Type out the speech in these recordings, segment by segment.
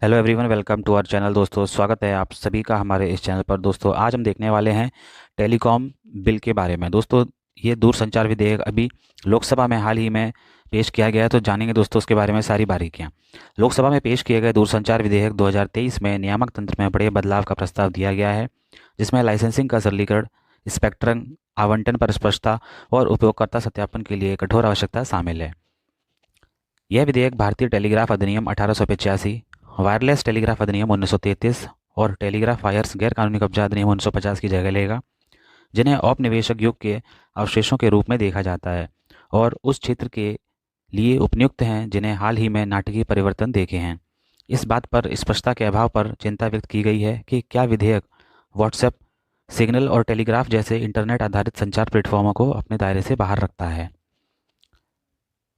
Hello everyone, welcome to our channel. दोस्तों, स्वागत है आप सभी का हमारे इस चैनल पर। दोस्तों, आज हम देखने वाले हैं टेलीकॉम बिल के बारे में। दोस्तों, ये दूरसंचार विधेयक अभी लोकसभा में हाल ही में पेश किया गया है, तो जानेंगे दोस्तों उसके बारे में सारी बारीकियां। लोकसभा में पेश किए गए दूरसंचार विधेयक 2023 में नियामक तंत्र में बड़े बदलाव का प्रस्ताव दिया गया है, जिसमें लाइसेंसिंग का सरलीकरण, स्पेक्ट्रम आवंटन पर स्पष्टता और उपयोगकर्ता सत्यापन के लिए कठोर आवश्यकता शामिल है। यह विधेयक भारतीय टेलीग्राफ अधिनियम 1885, वायरलेस टेलीग्राफ अधिनियम 1933 और टेलीग्राफ वायर्स गैरकानूनी कब्जा अधिनियम 1950 की जगह लेगा, जिन्हें औपनिवेशिक युग के अवशेषों के रूप में देखा जाता है और उस क्षेत्र के लिए उपयुक्त हैं जिन्हें हाल ही में नाटकीय परिवर्तन देखे हैं। इस बात पर स्पष्टता के अभाव पर चिंता व्यक्त की गई है कि क्या विधेयक व्हाट्सएप, सिग्नल और टेलीग्राफ जैसे इंटरनेट आधारित संचार प्लेटफॉर्मों को अपने दायरे से बाहर रखता है।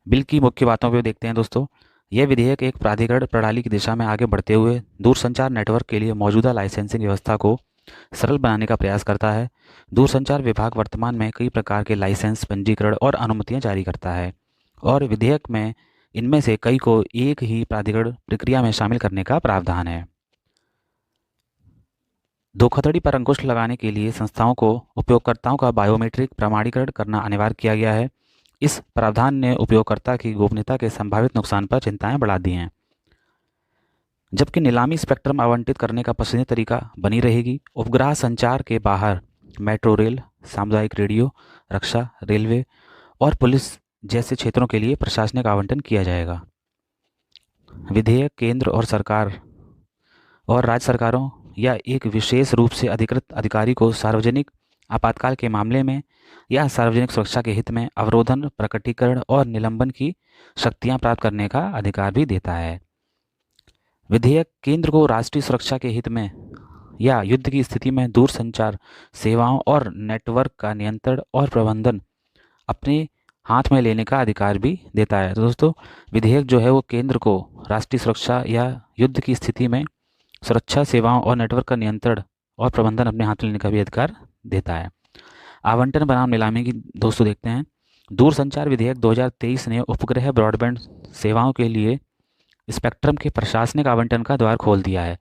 बिल की मुख्य बातों पर देखते हैं दोस्तों। यह विधेयक एक प्राधिकरण प्रणाली की दिशा में आगे बढ़ते हुए दूरसंचार नेटवर्क के लिए मौजूदा लाइसेंसिंग व्यवस्था को सरल बनाने का प्रयास करता है। दूरसंचार विभाग वर्तमान में कई प्रकार के लाइसेंस, पंजीकरण और अनुमतियां जारी करता है और विधेयक में इनमें से कई को एक ही प्राधिकरण प्रक्रिया में शामिल करने का प्रावधान है। धोखाधड़ी पर अंकुश लगाने के लिए संस्थाओं को उपयोगकर्ताओं का बायोमेट्रिक प्रमाणीकरण करना अनिवार्य किया गया है। इस प्रावधान ने उपयोगकर्ता की गोपनीयता के संभावित नुकसान पर चिंताएं बढ़ा दी हैं। जबकि नीलामी स्पेक्ट्रम आवंटित करने का पसंदीदा तरीका बनी रहेगी, उपग्रह संचार के बाहर मेट्रो रेल, सामुदायिक रेडियो, रक्षा, रेलवे और पुलिस जैसे क्षेत्रों के लिए प्रशासनिक आवंटन किया जाएगा। विधेयक केंद्र और सरकार और राज्य सरकारों या एक विशेष रूप से अधिकृत अधिकारी को सार्वजनिक आपातकाल के मामले में या सार्वजनिक सुरक्षा के हित में अवरोधन, प्रकटीकरण और निलंबन की शक्तियां प्राप्त करने का अधिकार भी देता है। विधेयक केंद्र को राष्ट्रीय सुरक्षा के हित में या युद्ध की स्थिति में दूरसंचार सेवाओं और नेटवर्क का नियंत्रण और प्रबंधन अपने हाथ में लेने का अधिकार भी देता है। तो दोस्तों, विधेयक जो है वो केंद्र को राष्ट्रीय सुरक्षा या युद्ध की स्थिति में सुरक्षा सेवाओं और नेटवर्क का नियंत्रण और प्रबंधन अपने हाथ में लेने का भी अधिकार देता है। आवंटन बनाम नीलामी की दोस्तों देखते हैं। दूरसंचार विधेयक 2023 ने उपग्रह ब्रॉडबैंड सेवाओं के लिए स्पेक्ट्रम के प्रशासनिक आवंटन का द्वार खोल दिया है,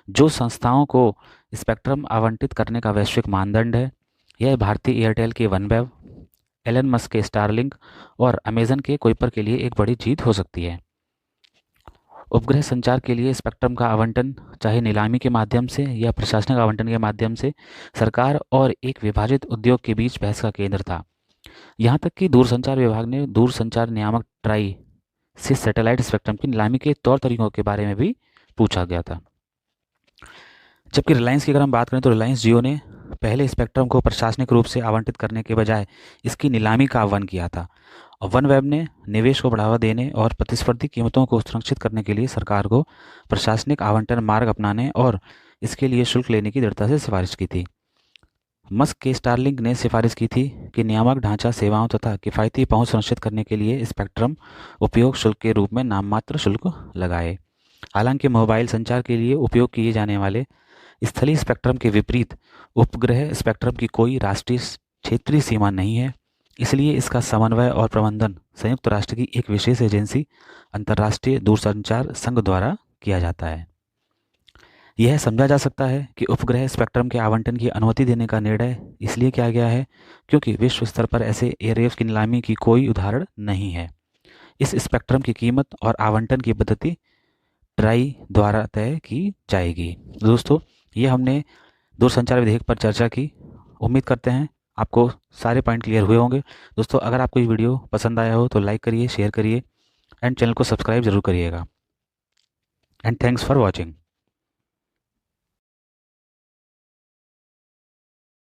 जो संस्थाओं को स्पेक्ट्रम आवंटित करने का वैश्विक मानदंड है। यह भारतीय एयरटेल के वनवेव, एलन मस्क के स्टारलिंक और अमेजन के कुइपर के लिए एक बड़ी जीत हो सकती है। उपग्रह संचार के लिए स्पेक्ट्रम का आवंटन, चाहे नीलामी के माध्यम से या प्रशासनिक आवंटन के माध्यम से, सरकार और एक विभाजित उद्योग के बीच बहस का केंद्र था। यहाँ तक कि दूरसंचार विभाग ने दूरसंचार नियामक ट्राई से सैटेलाइट स्पेक्ट्रम की नीलामी के तौर तरीकों के बारे में भी पूछा गया था। जबकि रिलायंस की अगर हम बात करें तो रिलायंस जियो ने पहले स्पेक्ट्रम को प्रशासनिक रूप से आवंटित करने के बजाय इसकी नीलामी का आह्वान किया था। और वनवेब ने निवेश को बढ़ावा देने और प्रतिस्पर्धी कीमतों को सुरक्षित करने के लिए सरकार को प्रशासनिक आवंटन मार्ग अपनाने और इसके लिए शुल्क लेने की दृढ़ता से सिफारिश की थी। मस्क के स्टारलिंक ने सिफारिश की थी कि नियामक ढांचा सेवाओं तथा किफ़ायती पहुंच सुनिश्चित करने के लिए स्पेक्ट्रम उपयोग शुल्क के रूप में नाममात्र शुल्क लगाए। हालांकि मोबाइल संचार के लिए उपयोग किए जाने वाले स्थलीय स्पेक्ट्रम के विपरीत उपग्रह स्पेक्ट्रम की कोई राष्ट्रीय क्षेत्रीय सीमा नहीं है, इसलिए इसका समन्वय और प्रबंधन संयुक्त राष्ट्र की एक विशेष एजेंसी अंतर्राष्ट्रीय दूरसंचार संघ द्वारा किया जाता है। यह समझा जा सकता है कि उपग्रह स्पेक्ट्रम के आवंटन की अनुमति देने का निर्णय इसलिए किया गया है क्योंकि विश्व स्तर पर ऐसे एयरवेव्स की नीलामी की कोई उदाहरण नहीं है। इस स्पेक्ट्रम की कीमत और आवंटन की पद्धति ट्राई द्वारा तय की जाएगी। दोस्तों, ये हमने दूरसंचार विधेयक पर चर्चा की। उम्मीद करते हैं आपको सारे पॉइंट क्लियर हुए होंगे। दोस्तों, अगर आपको ये वीडियो पसंद आया हो तो लाइक करिए, शेयर करिए एंड चैनल को सब्सक्राइब जरूर करिएगा। And thanks for watching.